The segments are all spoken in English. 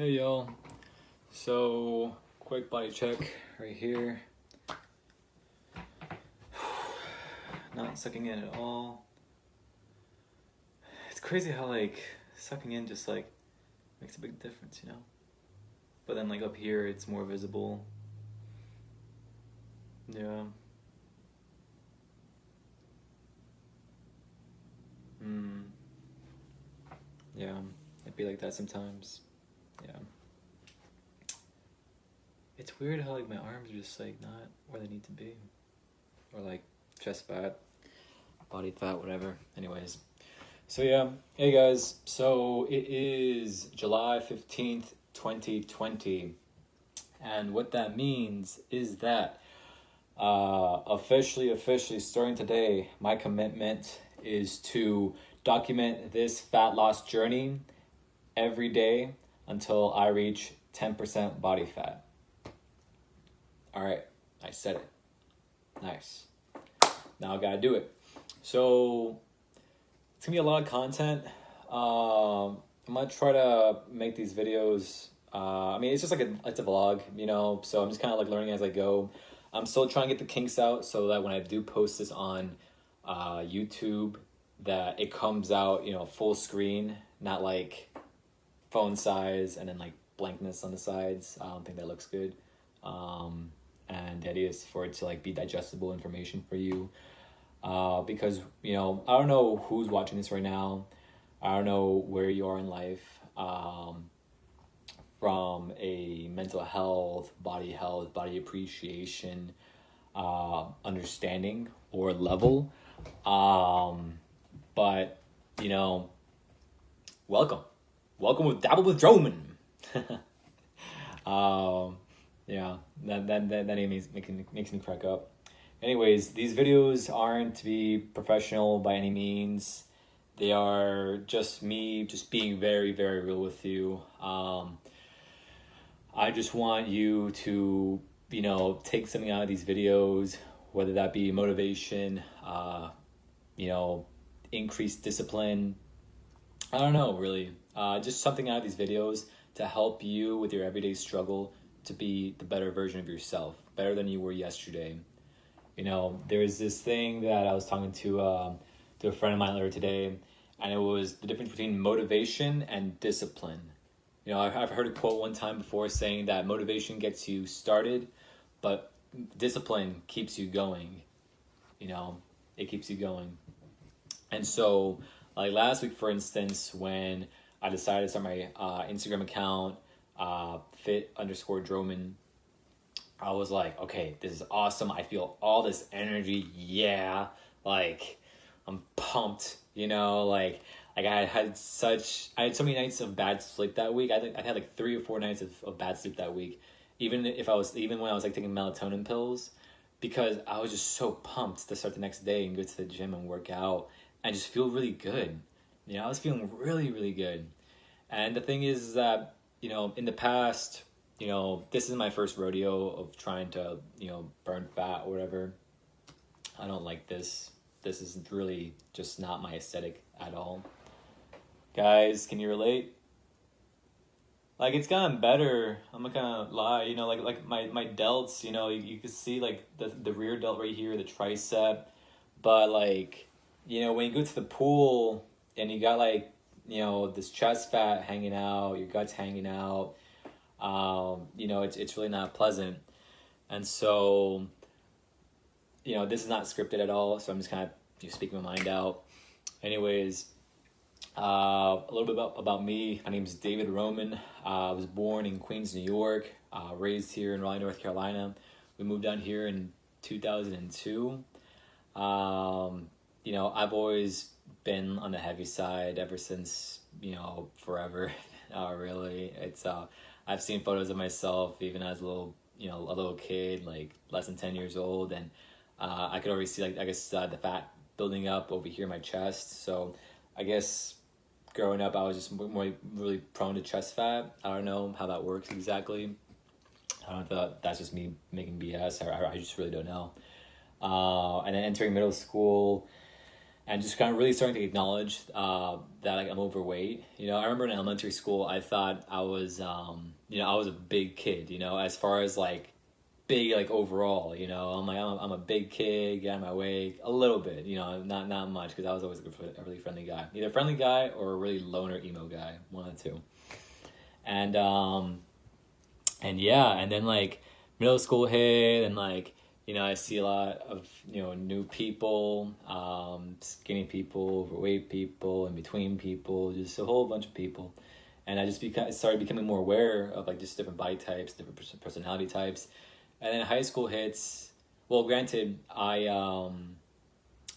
Hey y'all, so quick body check right here. Not sucking in at all. It's crazy how sucking in just makes a big difference, you know? But then up here it's more visible. Yeah. Yeah, it'd be like that sometimes. Yeah. It's weird how my arms are just not where they need to be. Or chest fat, body fat, whatever. Anyways. So yeah, hey guys. So it is July 15th, 2020. And what that means is that officially starting today, my commitment is to document this fat loss journey every day until I reach 10% body fat. All right, I said it. Nice. Now I gotta do it. So it's gonna be a lot of content. I'm gonna try to make these videos. It's just it's a vlog, you know. So I'm just kind of learning as I go. I'm still trying to get the kinks out so that when I do post this on YouTube, that it comes out, full screen, not phone size and then blankness on the sides. I don't think that looks good. And the idea is for it to be digestible information for you. Because, I don't know who's watching this right now. I don't know where you are in life, from a mental health, body appreciation, understanding or level. But, welcome with Dabble with Droman. Yeah, that name makes me crack up. Anyways, these videos aren't to be professional by any means. They are just me just being very, very real with you. I just want you to, take something out of these videos, whether that be motivation, increased discipline. I don't know, really. Just something out of these videos to help you with your everyday struggle to be the better version of yourself, better than you were yesterday. There's this thing that I was talking to a friend of mine earlier today, and it was the difference between motivation and discipline. I've heard a quote one time before saying that motivation gets you started, but discipline keeps you going. It keeps you going. And so, last week, for instance, when I decided to start my Instagram account, fit_Droman, I was like, okay, this is awesome. I feel all this energy. Yeah. I'm pumped, I had so many nights of bad sleep that week. I think I had 3 or 4 nights of bad sleep that week. Even when I was taking melatonin pills, because I was just so pumped to start the next day and go to the gym and work out and just feel really good. I was feeling really, really good. And the thing is that, in the past, this is my first rodeo of trying to, burn fat or whatever. I don't like this. This is really just not my aesthetic at all. Guys, can you relate? It's gotten better. I'm not gonna lie. My delts, you can see the rear delt right here, the tricep. But when you go to the pool and you got this chest fat hanging out, your guts hanging out, it's really not pleasant. And so, this is not scripted at all, so I'm just kind of speaking my mind out. Anyways, a little bit about me. My name is David Roman. I was born in Queens, New York, raised here in Raleigh, North Carolina. We moved down here in 2002. I've always been on the heavy side ever since, forever. Really. It's I've seen photos of myself even as a little kid, less than 10 years old, and I could already see the fat building up over here in my chest. So I guess growing up I was just more really prone to chest fat. I don't know how that works exactly. I don't know if that's just me making BS, or I just really don't know. And then entering middle school, and just kind of really starting to acknowledge that like I'm overweight. You know, I remember in elementary school, I thought I was, I was a big kid. You know, as far as like big like overall. You know, I'm a big kid, get out of my way a little bit. You know, not much because I was always a really friendly guy, either friendly guy or a really loner emo guy, one of the two. And yeah, and then like middle school hit, and like I see a lot of new people, skinny people, overweight people, in between people, just a whole bunch of people, and I just started becoming more aware of like just different body types, different personality types, and then high school hits. Well, granted, I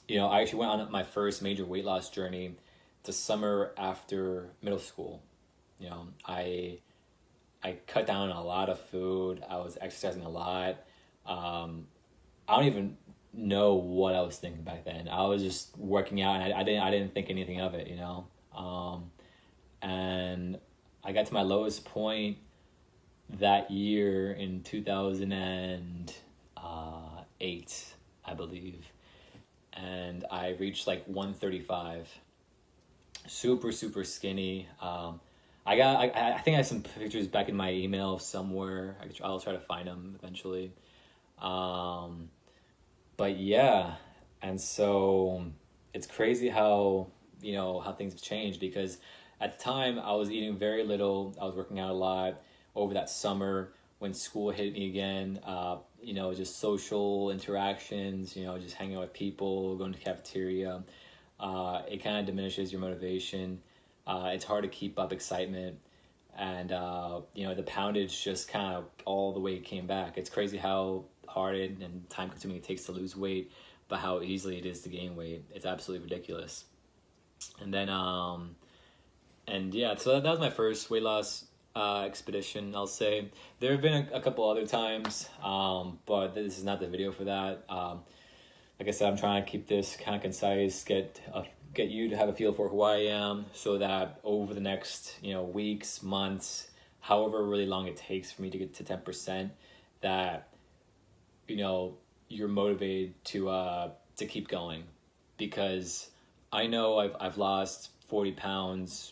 actually went on my first major weight loss journey the summer after middle school. I cut down on a lot of food. I was exercising a lot. I don't even know what I was thinking back then. I was just working out, and I didn't think anything of it, and I got to my lowest point that year in 2008, I believe, and I reached like 135. Super super skinny. I think I have some pictures back in my email somewhere. I'll try to find them eventually. But yeah, and so it's crazy how how things have changed, because at the time I was eating very little. I was working out a lot over that summer when school hit me again. Just social interactions. Just hanging out with people, going to the cafeteria. It kind of diminishes your motivation. It's hard to keep up excitement, and the poundage just kind of all the way came back. It's crazy how hard and time consuming it takes to lose weight, but how easily it is to gain weight. It's absolutely ridiculous. And then and yeah, so that was my first weight loss expedition, I'll say. There have been a couple other times, but this is not the video for that. Like I said, I'm trying to keep this kind of concise, get you to have a feel for who I am, so that over the next weeks, months, however really long it takes for me to get to 10%, that you're motivated to keep going. Because I know I've lost 40 pounds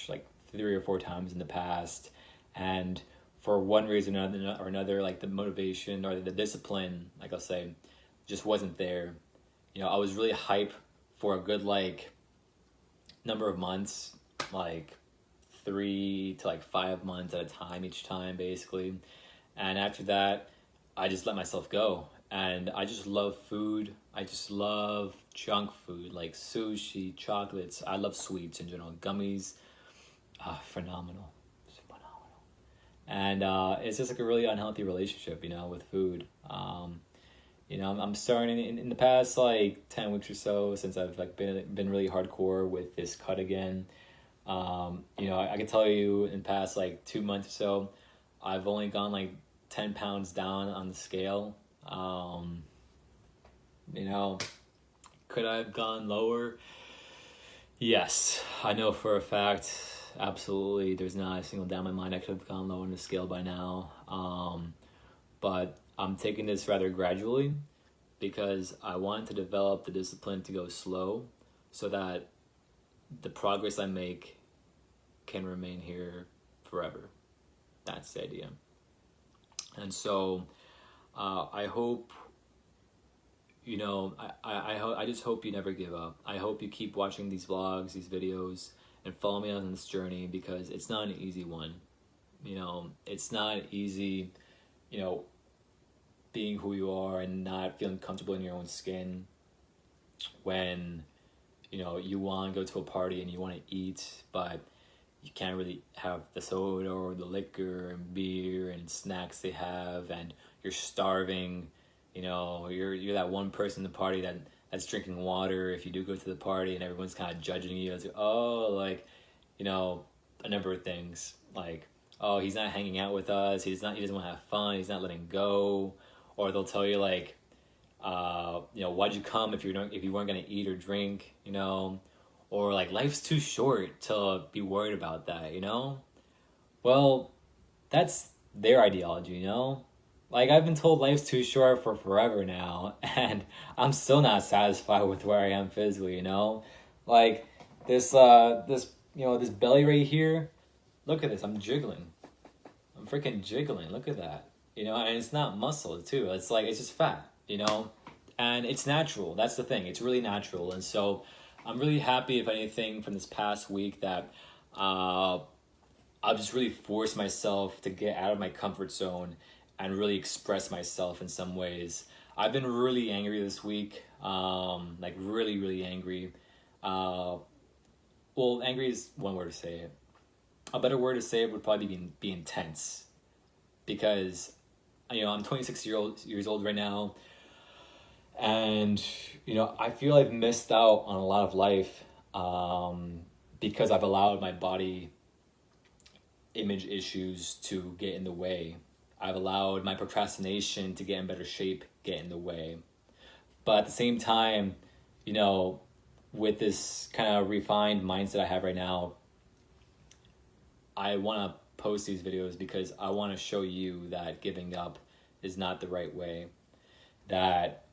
like 3 or 4 times in the past, and for one reason or another, like the motivation or the discipline, like I'll say, just wasn't there. I was really hype for a good like number of months, like 3 to 5 months at a time each time, basically. And after that, I just let myself go. And I just love food. I just love junk food, like sushi, chocolates. I love sweets in general. Gummies, phenomenal. It's phenomenal. And it's just like a really unhealthy relationship, with food. I'm starting in the past 10 weeks or so, since I've been really hardcore with this cut again. I can tell you in the past 2 months or so, I've only gone 10 pounds down on the scale. Could I have gone lower? Yes, I know for a fact, absolutely. There's not a single doubt in my mind I could have gone lower on the scale by now. But I'm taking this rather gradually, because I want to develop the discipline to go slow, so that the progress I make can remain here forever. That's the idea. And so I hope, I just hope you never give up. I hope you keep watching these vlogs, these videos, and follow me on this journey, because it's not an easy one. It's not easy, being who you are and not feeling comfortable in your own skin when, you want to go to a party and you want to eat, but you can't really have the soda or the liquor and beer and snacks they have, and you're starving. You're that one person in the party that's drinking water if you do go to the party, and everyone's kind of judging you as, a number of things, oh, he's not hanging out with us, he doesn't want to have fun, he's not letting go. Or they'll tell you why'd you come if you weren't gonna eat or drink, or life's too short to be worried about that, Well, that's their ideology, Like, I've been told life's too short for forever now, and I'm still not satisfied with where I am physically, you know? Like, this belly right here, look at this, I'm jiggling. I'm freaking jiggling, look at that. You know, and it's not muscle, too. It's like, it's just fat, you know? And it's natural, that's the thing, it's really natural. And so, I'm really happy, if anything, from this past week that I've just really forced myself to get out of my comfort zone and really express myself in some ways. I've been really angry this week, like really, really angry. Well, angry is one word to say it. A better word to say it would probably be intense, because I'm 26 years old right now, and I feel I've missed out on a lot of life, because I've allowed my body image issues to get in the way. I've allowed my procrastination to get in better shape, get in the way. But at the same time, with this kind of refined mindset I have right now, I want to post these videos because I want to show you that giving up is not the right way. That,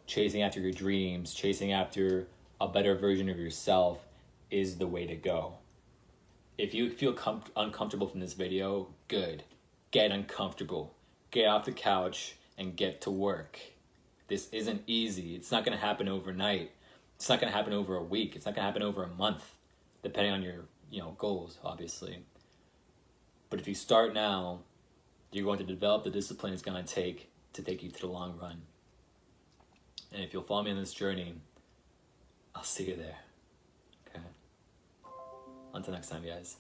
chasing after your dreams, chasing after a better version of yourself is the way to go. If you feel uncomfortable from this video, good. Get uncomfortable. Get off the couch and get to work. This isn't easy. It's not going to happen overnight. It's not going to happen over a week. It's not going to happen over a month, depending on your goals, obviously. But if you start now, you're going to develop the discipline it's going to take you to the long run. And if you'll follow me on this journey, I'll see you there. Okay? Until next time, guys.